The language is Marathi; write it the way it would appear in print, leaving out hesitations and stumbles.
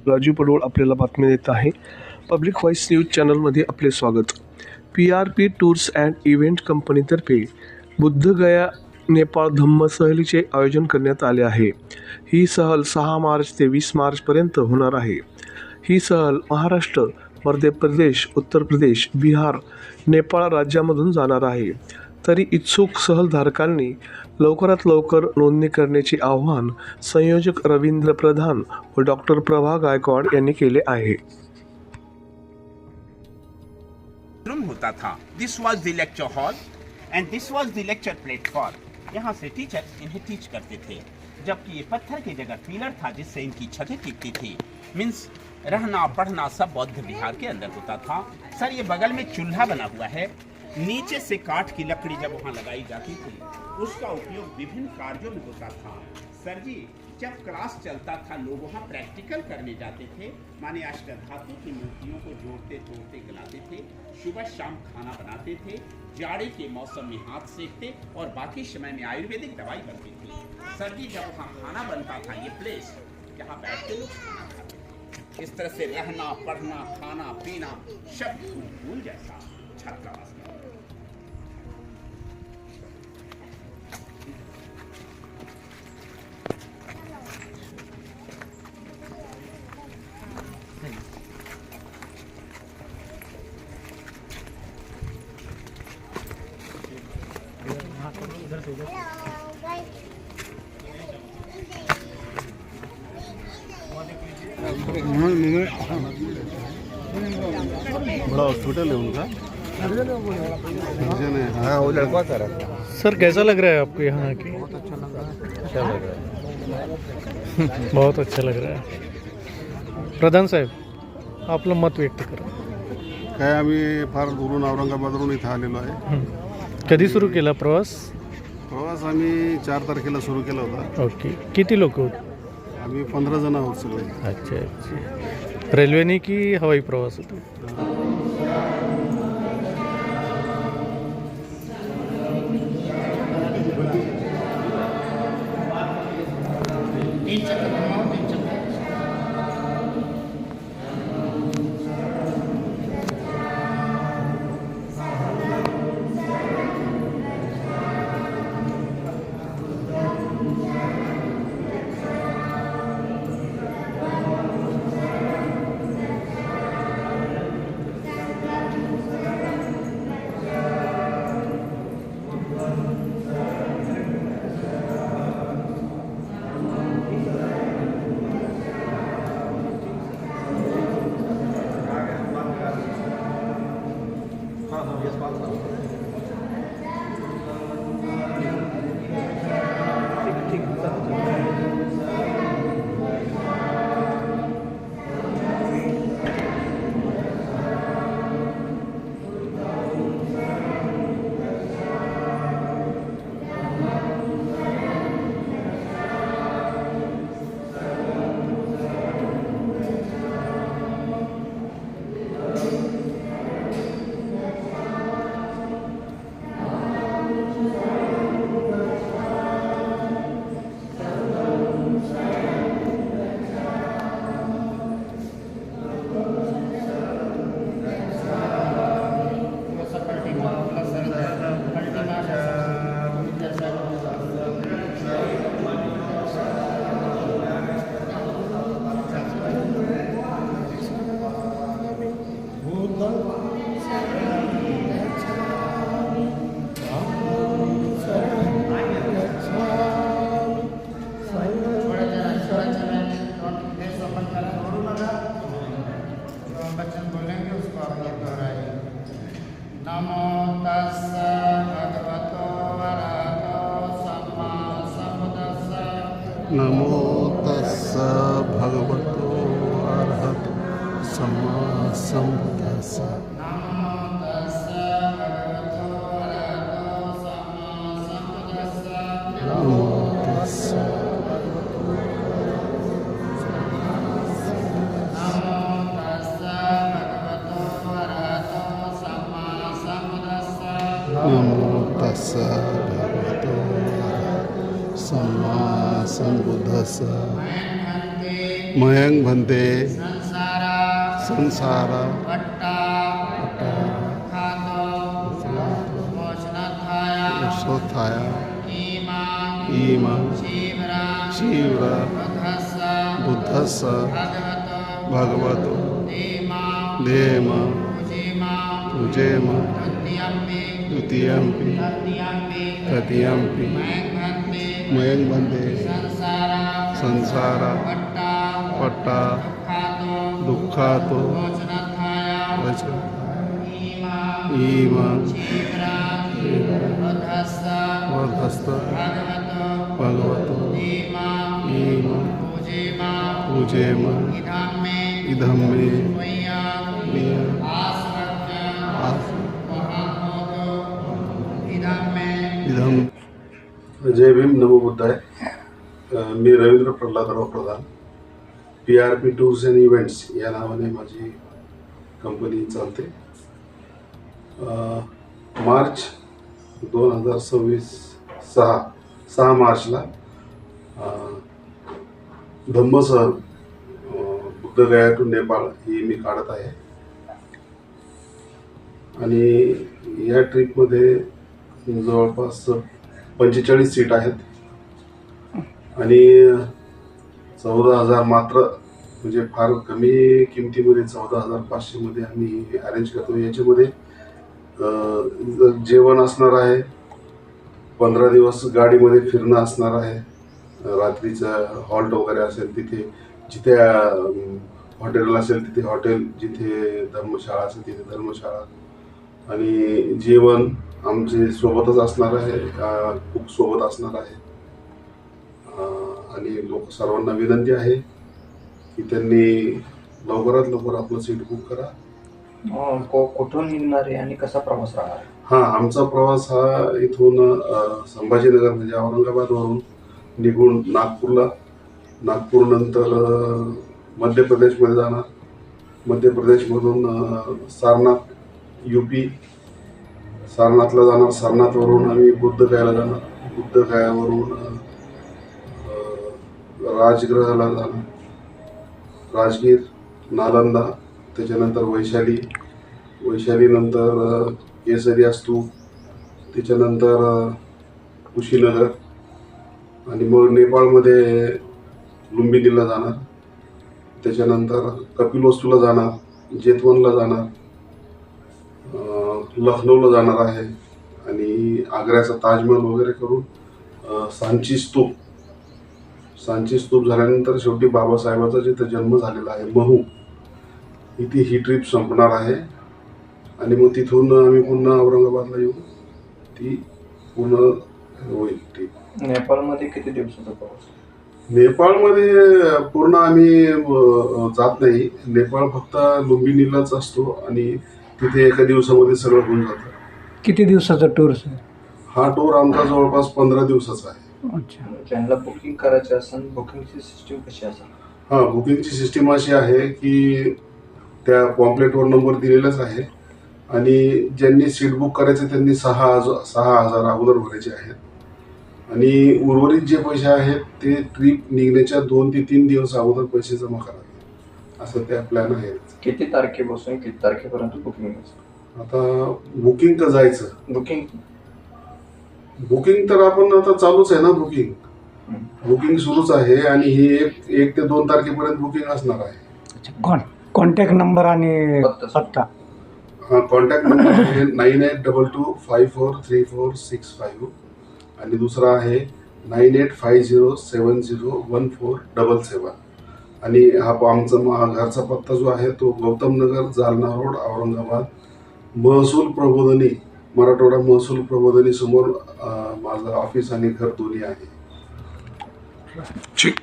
राजू पडवळ आपल्याला बातमी देत आहे. पब्लिक व्हॉइस न्यूज चॅनलमध्ये आपले स्वागत. PRP टूर्स अँड इव्हेंट कंपनीतर्फे बुद्धगया नेपाळ धम्म सहलीचे आयोजन करण्यात आले आहे. ही सहल 6 मार्च ते 20 मार्चपर्यंत होणार आहे. ही सहल महाराष्ट्र, मध्य प्रदेश, उत्तर प्रदेश, बिहार, नेपाळ राज्यामधून जाणार आहे. तरी इच्छुक सहलधारकांनी लवकरात लवकर नोंदणी करण्याचे आवाहन संयोजक रवींद्र प्रधान व डॉक्टर प्रभा गायकवाड यांनी केले आहे. रूम होता था. दिस वाज द लेक्चर हॉल एंड दिस वाज द लेक्चर प्लेटफॉर्म. यहाँ से टीचर इन्हें टीच करते थे, जबकि ये पत्थर की जगह पिलर था जिससे इनकी छतें टिकती थी. मीन्स रहना पढ़ना सब बौद्ध विहार के अंदर होता था. सर ये बगल में चूल्हा बना हुआ है. नीचे से काठ की लकड़ी जब वहाँ लगाई जाती थी उसका उपयोग विभिन्न कार्यों में होता था. सर जी जब क्लास चलता था लोग वहाँ प्रैक्टिकल करने जाते थे. माने अष्टधातु की मूर्तियों को जोड़ते तोड़ते गलाते थे. सुबह शाम खाना बनाते थे. जाड़े के मौसम में हाथ सेकते और बाकी समय में आयुर्वेदिक दवाई बनती थी. सर जी जब वहाँ खाना बनता था ये प्लेस जहाँ बैठ के लोग खाना खाते. इस तरह से रहना पढ़ना खाना पीना सब फूल जैसा छत का वास्ता. बड़ा हॉस्पिटल है उनका. हाँ वो लड़का कर रहा था. सर कैसा लग रहा है आपको यहाँ आके? अच्छा लग रहा है. बहुत अच्छा लग रहा है. प्रधान साहेब आपलं मत व्यक्त करा. काय आम्ही फार दुरून औरंगाबादवरून इथं आलेलो आहे. कधी सुरू केला प्रवास? प्रवास आम्ही 4 तारखेला सुरू केला होता. ओके. किती लोक होते? आम्ही 15 जण आहोत सगळे. अच्छा अच्छा. रेल्वेने की हवाई प्रवास होतो? नमो तस्सा भगवतो अरहतो सम्मा संबुद्धास्सा. नमो तस्सा तस्सा भगवतो सम्मा संबुद्धस्सा. मयंक भन्ते संसार सोथाया इमा शिव बुद्धस्स भगवतो देम पूजेम द्वितीयम्पि तृतीयम्पि मयंक भन्ते संसार पट्टा दुःखातो इमा वर्धस्त भगवतो इमा पूजेम इदं मे इदं। जय भीम, नमो बुद्धाय. मी रवींद्र प्रल्हादराव प्रधान. PRP टूर्स अँड इव्हेंट्स या नावाने माझी कंपनी चालते. मार्च 2026 6 मार्चला धम्मसहल बुद्धगया टू नेपाळ ही मी काढत आहे. आणि या ट्रिपमध्ये जवळपास 45 सीट आहेत आणि 14,000 मात्र, म्हणजे फार कमी किमतीमध्ये 14,500 मध्ये आम्ही अरेंज करतो. याच्यामध्ये जेवण असणार आहे, 15 दिवस गाडीमध्ये फिरणं असणार आहे, रात्रीचं हॉल्ट वगैरे असेल तिथे, जिथे हॉटेल असेल तिथे हॉटेल, जिथे धर्मशाळा असेल तिथे धर्मशाळा, आणि जेवण आमचे सोबतच असणार आहे, कुक सोबत असणार आहे. आणि लोक सर्वांना विनंती आहे की त्यांनी लवकरात लवकर आपलं सीट बुक करा. कुठून निघणार आहे आणि कसा प्रवास राहणार? हां, आमचा प्रवास हा इथून संभाजीनगर म्हणजे औरंगाबादवरून निघून नागपूर नंतर मध्य प्रदेशमध्ये जाणार, मध्य प्रदेशमधून सारनाथ UP, सारनाथला जाणार, सारनाथवरून आम्ही बुद्धगयाला जाणार, बुद्धगयावरून राजगृहाला जाणार, राजगीर, नालंदा, त्याच्यानंतर वैशाली नंतर केसरिया स्तूप, त्याच्यानंतर कुशीनगर, आणि मग नेपाळमध्ये लुंबिनीला जाणार, त्याच्यानंतर कपिलवस्तूला जाणार, जेतवनला जाणार, लखनौला जाणार आहे, आणि आग्र्याचा ताजमहल वगैरे करून सांची स्तूप झाल्यानंतर शेवटी बाबासाहेबाचा जिथे जन्म झालेला आहे महू, इथे ही ट्रिप संपणार आहे. आणि मग तिथून आम्ही पुन्हा औरंगाबादला येऊ, ती पूर्ण होईल ट्रिप. नेपाळमध्ये किती दिवसाचा प्रवास? नेपाळमध्ये पूर्ण आम्ही जात नाही. नेपाळ फक्त लुंबिनीलाच असतो आणि तिथे एका दिवसामध्ये सगळं होऊन जातं. किती दिवसाचा टूर सर? हा टूर आमचा जवळपास 15 दिवसाचा आहे. अच्छा. ज्यांना बुकिंग करायचं असेल, बुकिंगची सिस्टीम कशी असेल? हां, बुकिंगची सिस्टीम अशी आहे की त्या पॉम्पलेटवर नंबर दिलेलाच आहे, आणि ज्यांनी सीट बुक करायचं त्यांनी 6,000 अगोदर भरायचे आहेत, आणि उर्वरित जे पैसे आहेत ते ट्रिप निघण्याच्या 2 ते 3 दिवस अगोदर पैसे जमा करावे, असं त्या प्लॅन आहे. किती तारखेपासून किती तारखेपर्यंत बुकिंग असेल? आता बुकिंग तर जायचं, बुकिंग तर आपण आता चालूच आहे ना, बुकिंग सुरूच आहे, आणि ही 1 ते 2 तारखेपर्यंत बुकिंग असणार आहे. अच्छा. कॉन्टॅक्ट नंबर आणि पत्ता? हां, कॉन्टॅक्ट नंबर आहे 9822543465, आणि दुसरा आहे 9850701477, आणि हा आमचा घरचा पत्ता जो आहे तो गौतम नगर, जालना रोड, औरंगाबाद, महसूल प्रबोधिनी, मराठवाडा महसूल प्रबोधिनी समोर माझं ऑफिस आणि घर दोन्ही आहे. ठीक.